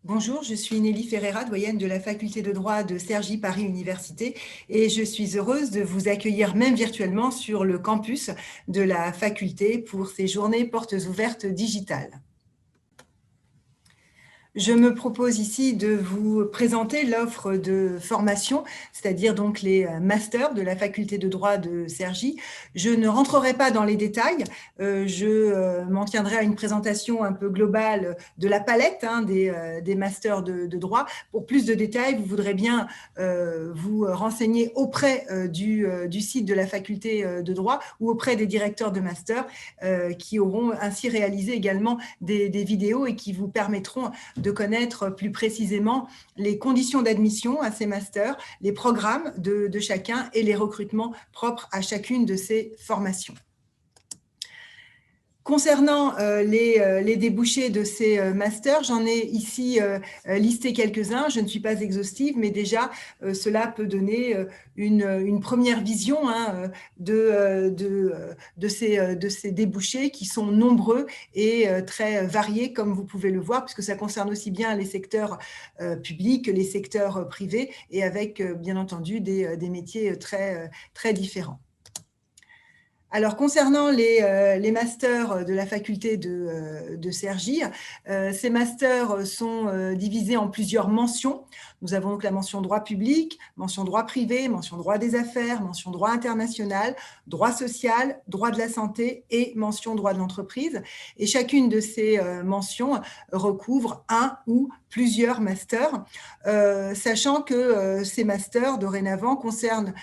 Bonjour, je suis Nelly Ferreira, doyenne de la faculté de droit de Cergy Paris Université et je suis heureuse de vous accueillir même virtuellement sur le campus de la faculté pour ces journées portes ouvertes digitales. Je me propose ici de vous présenter l'offre de formation, c'est-à-dire donc les masters de la faculté de droit de Cergy. Je ne rentrerai pas dans les détails, je m'en tiendrai à une présentation un peu globale de la palette des masters de droit. Pour plus de détails, vous voudrez bien vous renseigner auprès du site de la faculté de droit ou auprès des directeurs de master qui auront ainsi réalisé également des vidéos et qui vous permettront de connaître plus précisément les conditions d'admission à ces masters, les programmes de chacun et les recrutements propres à chacune de ces formations. Concernant les débouchés de ces masters, j'en ai ici listé quelques-uns. Je ne suis pas exhaustive, mais déjà, cela peut donner une première vision de ces débouchés qui sont nombreux et très variés, comme vous pouvez le voir, puisque ça concerne aussi bien les secteurs publics que les secteurs privés et avec, bien entendu, des métiers très différents. Alors, concernant les masters de la faculté de Cergy, ces masters sont divisés en plusieurs mentions. Nous avons donc la mention droit public, mention droit privé, mention droit des affaires, mention droit international, droit social, droit de la santé et mention droit de l'entreprise. Et chacune de ces mentions recouvre un ou plusieurs masters, sachant que ces masters, dorénavant, concernent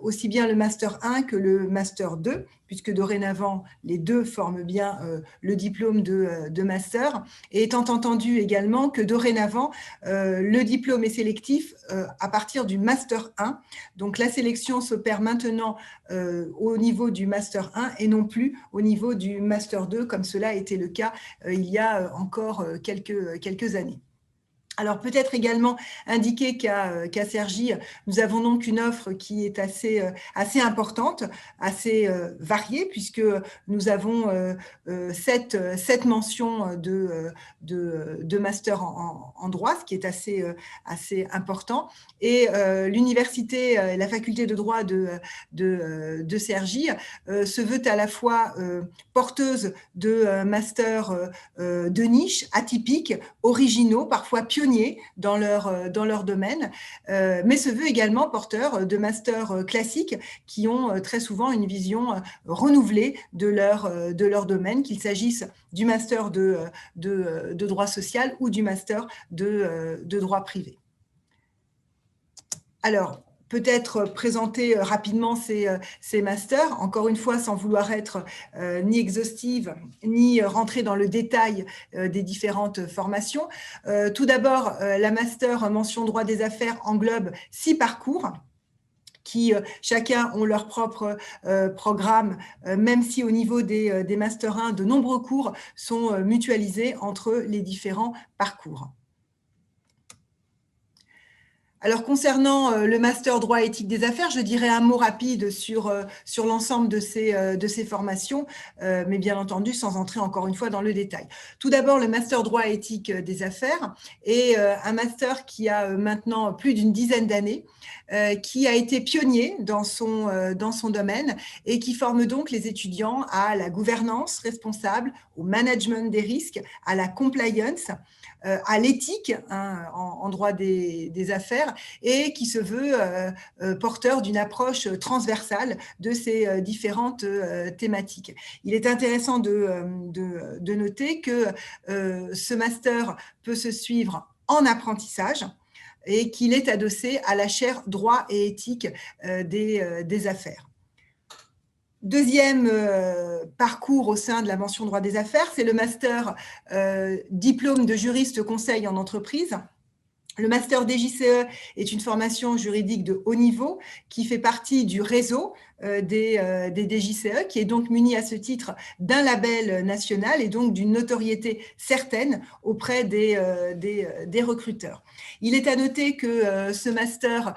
aussi bien le master 1 que le master 2, puisque dorénavant, les deux forment bien le diplôme de master, et étant entendu également que dorénavant, le diplôme est sélectif à partir du master 1. Donc, la sélection s'opère maintenant au niveau du master 1 et non plus au niveau du master 2, comme cela a été le cas il y a encore quelques années. Alors, peut-être également indiquer qu'à Cergy, nous avons donc une offre qui est assez importante, assez variée, puisque nous avons 7 mentions de master en droit, ce qui est assez important. Et l'université, la faculté de droit de Cergy se veut à la fois porteuse de masters de niche, atypiques, originaux, parfois pionniers dans leur domaine, mais se veut également porteur de masters classiques qui ont très souvent une vision renouvelée de leur domaine, qu'il s'agisse du master de droit social ou du master de droit privé. Alors, peut-être présenter rapidement ces masters, encore une fois sans vouloir être ni exhaustive, ni rentrer dans le détail des différentes formations. Tout d'abord, la master mention droit des affaires englobe 6 parcours qui chacun ont leur propre programme, même si au niveau des Master 1, de nombreux cours sont mutualisés entre les différents parcours. Alors, concernant le master droit et éthique des affaires, je dirais un mot rapide sur l'ensemble de ces formations, mais bien entendu sans entrer encore une fois dans le détail. Tout d'abord, le master droit et éthique des affaires est un master qui a maintenant plus d'une dizaine d'années, qui a été pionnier dans son domaine et qui forme donc les étudiants à la gouvernance responsable, au management des risques, à la compliance, à l'éthique en droit des affaires et qui se veut porteur d'une approche transversale de ces différentes thématiques. Il est intéressant de noter que ce master peut se suivre en apprentissage et qu'il est adossé à la chaire droit et éthique des affaires. Deuxième parcours au sein de la mention droit des affaires, c'est le master diplôme de juriste conseil en entreprise. Le master DJCE est une formation juridique de haut niveau qui fait partie du réseau des DGCE, qui est donc muni à ce titre d'un label national et donc d'une notoriété certaine auprès des recruteurs. Il est à noter que ce master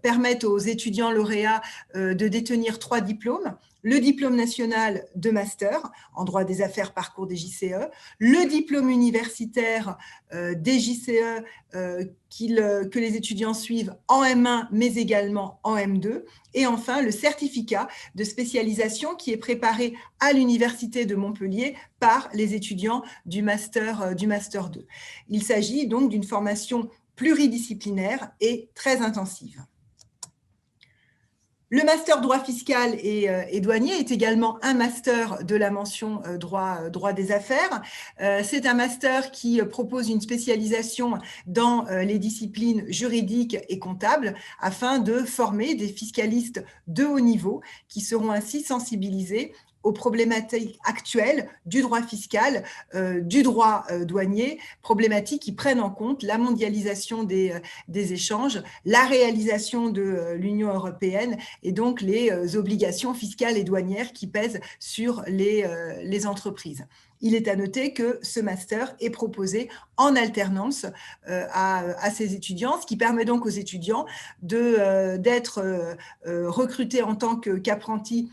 permet aux étudiants lauréats de détenir 3 diplômes: le diplôme national de master en droit des affaires parcours des JCE, le diplôme universitaire des JCE que les étudiants suivent en M1 mais également en M2, et enfin le certificat de spécialisation qui est préparé à l'Université de Montpellier par les étudiants du Master 2. Il s'agit donc d'une formation pluridisciplinaire et très intensive. Le master droit fiscal et douanier est également un master de la mention droit des affaires. C'est un master qui propose une spécialisation dans les disciplines juridiques et comptables afin de former des fiscalistes de haut niveau qui seront ainsi sensibilisés aux problématiques actuelles du droit fiscal, du droit douanier, problématiques qui prennent en compte la mondialisation des échanges, la réalisation de l'Union européenne et donc les obligations fiscales et douanières qui pèsent sur les entreprises. Il est à noter que ce master est proposé en alternance à ces étudiants, ce qui permet donc aux étudiants d'être recrutés en tant qu'apprentis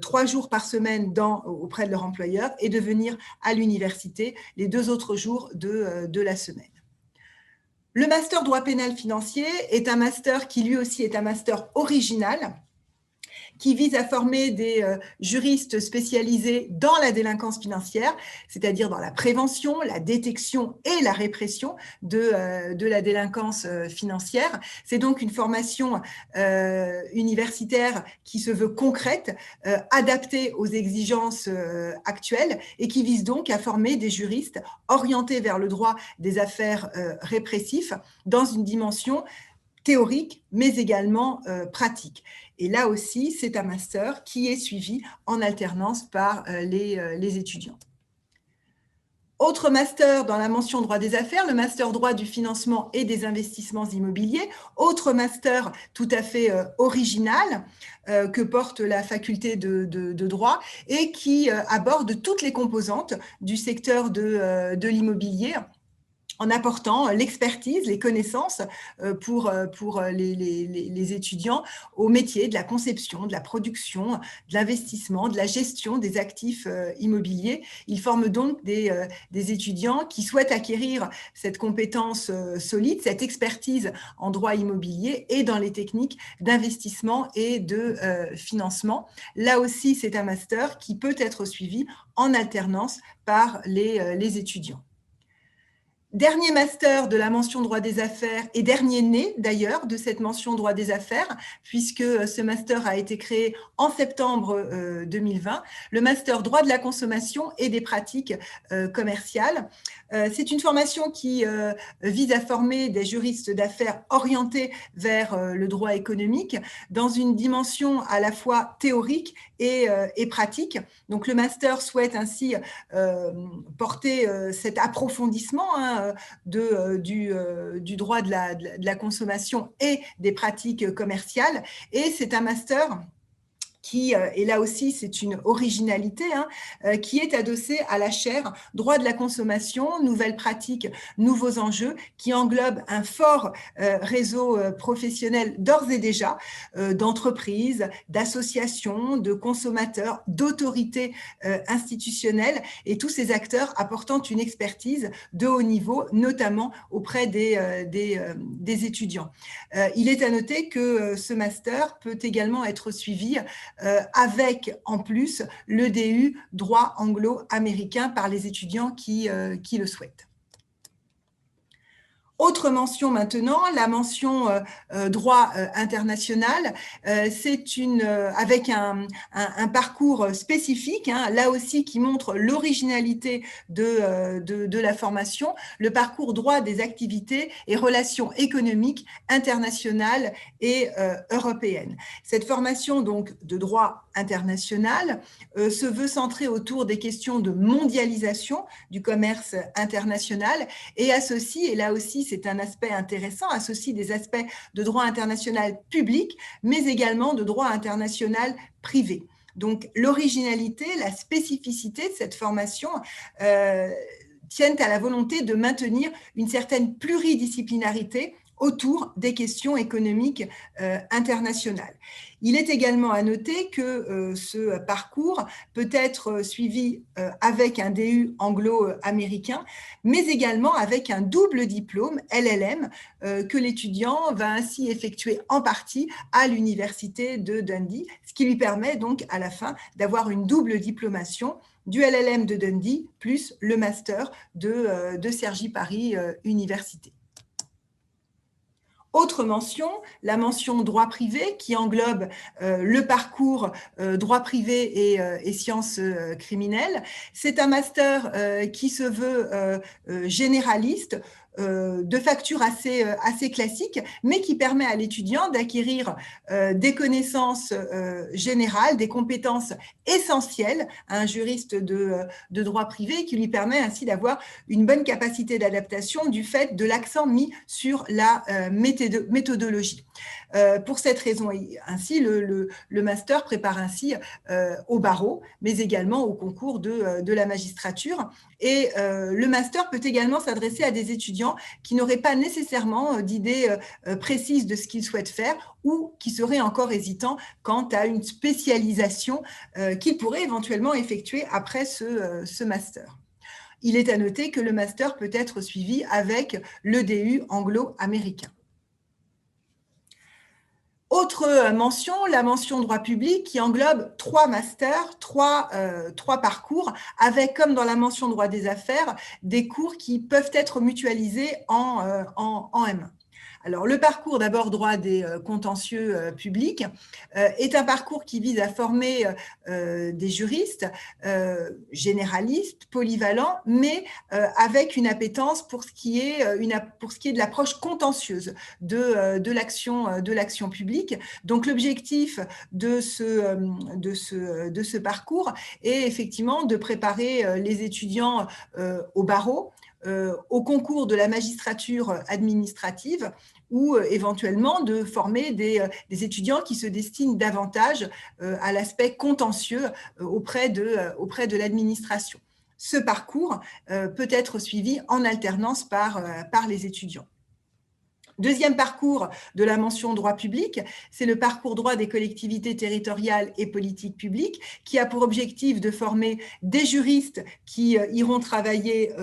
3 jours par semaine auprès de leur employeur et de venir à l'université les 2 autres jours de la semaine. Le master droit pénal financier est un master qui lui aussi est un master original, qui vise à former des juristes spécialisés dans la délinquance financière, c'est-à-dire dans la prévention, la détection et la répression de la délinquance financière. C'est donc une formation universitaire qui se veut concrète, adaptée aux exigences actuelles et qui vise donc à former des juristes orientés vers le droit des affaires répressif dans une dimension théorique, mais également pratique. Et là aussi, c'est un master qui est suivi en alternance par les étudiants. Autre master dans la mention droit des affaires, le master droit du financement et des investissements immobiliers, autre master tout à fait original que porte la faculté de droit et qui aborde toutes les composantes du secteur de l'immobilier, en apportant l'expertise, les connaissances pour les étudiants au métier de la conception, de la production, de l'investissement, de la gestion des actifs immobiliers. Ils forment donc des étudiants qui souhaitent acquérir cette compétence solide, cette expertise en droit immobilier et dans les techniques d'investissement et de financement. Là aussi, c'est un master qui peut être suivi en alternance par les étudiants. Dernier master de la mention droit des affaires et dernier né d'ailleurs de cette mention droit des affaires, puisque ce master a été créé en septembre 2020, le master droit de la consommation et des pratiques commerciales. C'est une formation qui vise à former des juristes d'affaires orientés vers le droit économique dans une dimension à la fois théorique et pratique. Donc le master souhaite ainsi porter cet approfondissement du droit de la consommation et des pratiques commerciales. Et c'est un master qui, et là aussi c'est une originalité, qui est adossé à la chaire droit de la consommation, nouvelles pratiques, nouveaux enjeux, qui englobe un fort réseau professionnel d'ores et déjà, d'entreprises, d'associations, de consommateurs, d'autorités institutionnelles, et tous ces acteurs apportant une expertise de haut niveau, notamment auprès des étudiants. Il est à noter que ce master peut également être suivi avec en plus le DU droit anglo-américain par les étudiants qui le souhaitent. Autre mention maintenant, la mention droit international, c'est avec un parcours spécifique, là aussi qui montre l'originalité de la formation, le parcours droit des activités et relations économiques internationales et européennes. Cette formation donc de droit international, se veut centrer autour des questions de mondialisation du commerce international et associe, et là aussi c'est un aspect intéressant, associe des aspects de droit international public, mais également de droit international privé. Donc l'originalité, la spécificité de cette formation tiennent à la volonté de maintenir une certaine pluridisciplinarité autour des questions économiques internationales. Il est également à noter que ce parcours peut être suivi avec un DU anglo-américain, mais également avec un double diplôme LLM que l'étudiant va ainsi effectuer en partie à l'université de Dundee, ce qui lui permet donc à la fin d'avoir une double diplomation du LLM de Dundee plus le master de Cergy Paris Université. Autre mention, la mention droit privé qui englobe le parcours droit privé et sciences criminelles. C'est un master qui se veut généraliste, de facture assez classique, mais qui permet à l'étudiant d'acquérir des connaissances générales, des compétences essentielles à un juriste de droit privé, qui lui permet ainsi d'avoir une bonne capacité d'adaptation du fait de l'accent mis sur la méthodologie. Pour cette raison, ainsi, le master prépare ainsi au barreau, mais également au concours de la magistrature. Et le master peut également s'adresser à des étudiants qui n'auraient pas nécessairement d'idées précises de ce qu'ils souhaitent faire ou qui seraient encore hésitants quant à une spécialisation qu'ils pourraient éventuellement effectuer après ce master. Il est à noter que le master peut être suivi avec le DU anglo-américain. Autre mention, la mention droit public qui englobe 3 masters, 3 parcours, avec, comme dans la mention droit des affaires, des cours qui peuvent être mutualisés en M1. Alors, le parcours d'abord droit des contentieux publics est un parcours qui vise à former des juristes généralistes, polyvalents, mais avec une appétence pour ce qui est de l'approche contentieuse de l'action publique. Donc, l'objectif de ce parcours est effectivement de préparer les étudiants au barreau, au concours de la magistrature administrative ou éventuellement de former des étudiants qui se destinent davantage à l'aspect contentieux auprès de l'administration. Ce parcours peut être suivi en alternance par les étudiants. Deuxième parcours de la mention droit public, c'est le parcours droit des collectivités territoriales et politiques publiques qui a pour objectif de former des juristes qui iront travailler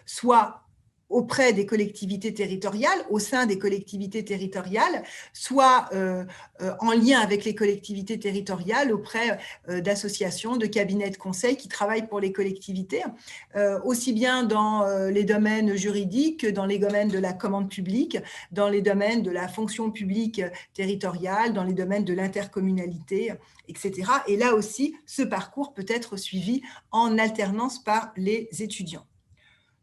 soit auprès des collectivités territoriales, au sein des collectivités territoriales, soit en lien avec les collectivités territoriales auprès d'associations, de cabinets de conseil qui travaillent pour les collectivités, aussi bien dans les domaines juridiques que dans les domaines de la commande publique, dans les domaines de la fonction publique territoriale, dans les domaines de l'intercommunalité, etc. Et là aussi, ce parcours peut être suivi en alternance par les étudiants.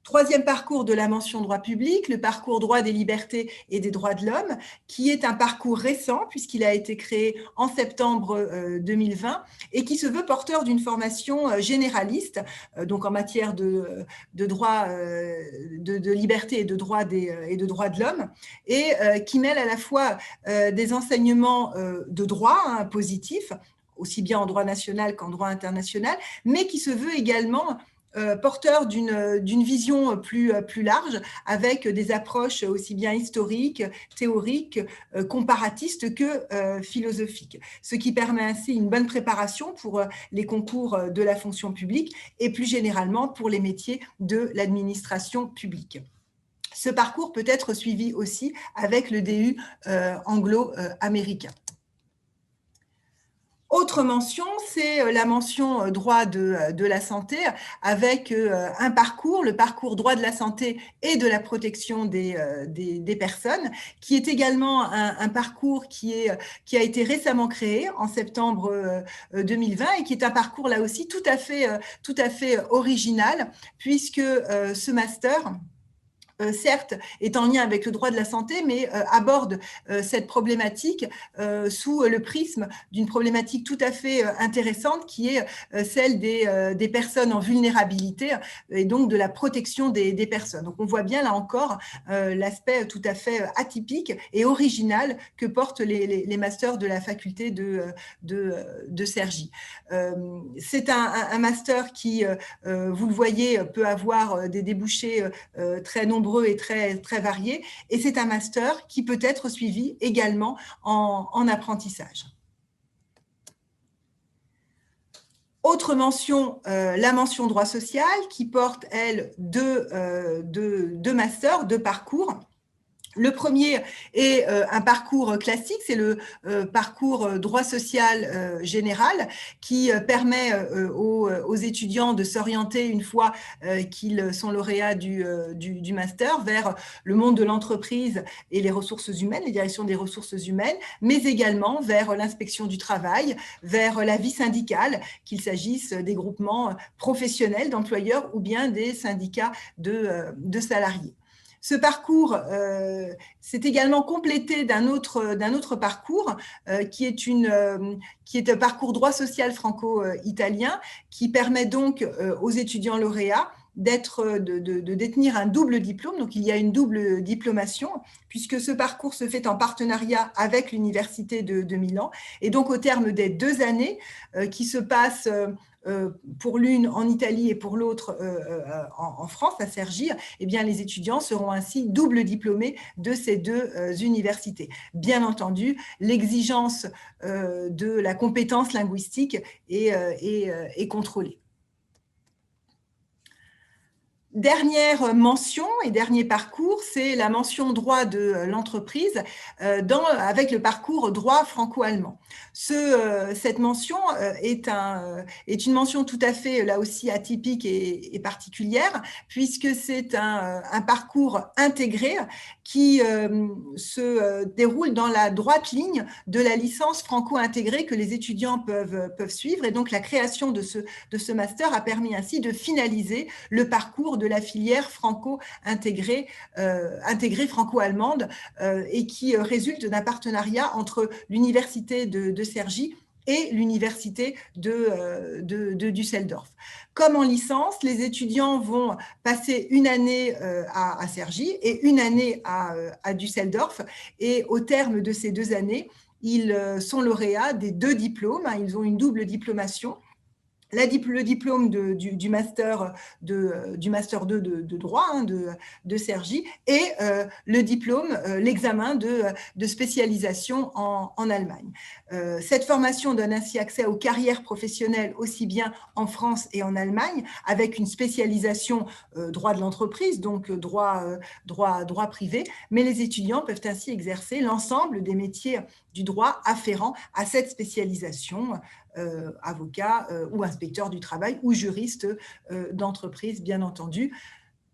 Troisième parcours de la mention droit public, le parcours droit des libertés et des droits de l'homme, qui est un parcours récent puisqu'il a été créé en septembre 2020 et qui se veut porteur d'une formation généraliste, donc en matière de droit, de liberté et de droits de l'homme, et qui mêle à la fois des enseignements de droit positifs, aussi bien en droit national qu'en droit international, mais qui se veut également porteur d'une vision plus large, avec des approches aussi bien historiques, théoriques, comparatistes que philosophiques, ce qui permet ainsi une bonne préparation pour les concours de la fonction publique et plus généralement pour les métiers de l'administration publique. Ce parcours peut être suivi aussi avec le DU anglo-américain. Autre mention, c'est la mention droit de la santé avec un parcours, le parcours droit de la santé et de la protection des personnes, qui est également un parcours qui a été récemment créé en septembre 2020 et qui est un parcours là aussi tout à fait original puisque ce master certes, est en lien avec le droit de la santé, mais aborde cette problématique sous le prisme d'une problématique tout à fait intéressante qui est celle des personnes en vulnérabilité et donc de la protection des personnes. Donc, on voit bien là encore l'aspect tout à fait atypique et original que portent les masters de la faculté de Cergy. C'est un master qui, vous le voyez, peut avoir des débouchés très nombreux et très variés, et c'est un master qui peut être suivi également en apprentissage. Autre mention, la mention droit social, qui porte, elle, deux masters, deux parcours. Le premier est un parcours classique, c'est le parcours droit social général qui permet aux étudiants de s'orienter une fois qu'ils sont lauréats du master vers le monde de l'entreprise et les ressources humaines, les directions des ressources humaines, mais également vers l'inspection du travail, vers la vie syndicale, qu'il s'agisse des groupements professionnels d'employeurs ou bien des syndicats de salariés. Ce parcours s'est également complété d'un autre parcours qui est un parcours droit social franco-italien qui permet donc aux étudiants lauréats de détenir un double diplôme. Donc, il y a une double diplomation puisque ce parcours se fait en partenariat avec l'Université de Milan. Et donc, au terme des 2 années qui se passent pour l'une en Italie et pour l'autre en France, à Cergy, eh bien, les étudiants seront ainsi double diplômés de ces deux universités. Bien entendu, l'exigence de la compétence linguistique est contrôlée. Dernière mention et dernier parcours, c'est la mention droit de l'entreprise avec le parcours droit franco-allemand. Cette mention est une mention tout à fait, là aussi, atypique et particulière, puisque c'est un parcours intégré qui se déroule dans la droite ligne de la licence franco-intégrée que les étudiants peuvent suivre. Et donc, la création de ce master a permis ainsi de finaliser le parcours de la filière franco-intégrée franco-allemande et qui résulte d'un partenariat entre l'université de Cergy et l'université de Düsseldorf. Comme en licence, les étudiants vont passer une année à Cergy et une année à Düsseldorf, et au terme de ces 2 années, ils sont lauréats des 2 diplômes, ils ont une double diplomation. Le diplôme du master 2 de droit de Cergy et le diplôme, l'examen de spécialisation en Allemagne. Cette formation donne ainsi accès aux carrières professionnelles aussi bien en France et en Allemagne, avec une spécialisation droit de l'entreprise, donc droit privé, mais les étudiants peuvent ainsi exercer l'ensemble des métiers du droit afférents à cette spécialisation, avocat ou inspecteur du travail ou juriste d'entreprise, bien entendu.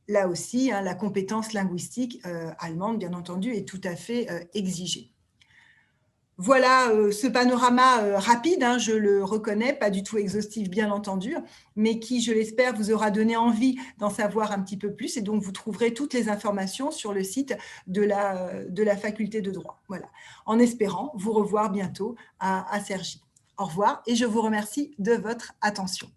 Là aussi, la compétence linguistique allemande, bien entendu, est tout à fait exigée. Voilà ce panorama rapide, je le reconnais, pas du tout exhaustif, bien entendu, mais qui, je l'espère, vous aura donné envie d'en savoir un petit peu plus. Et donc, vous trouverez toutes les informations sur le site de la faculté de droit. Voilà. En espérant vous revoir bientôt à Cergy. Au revoir et je vous remercie de votre attention.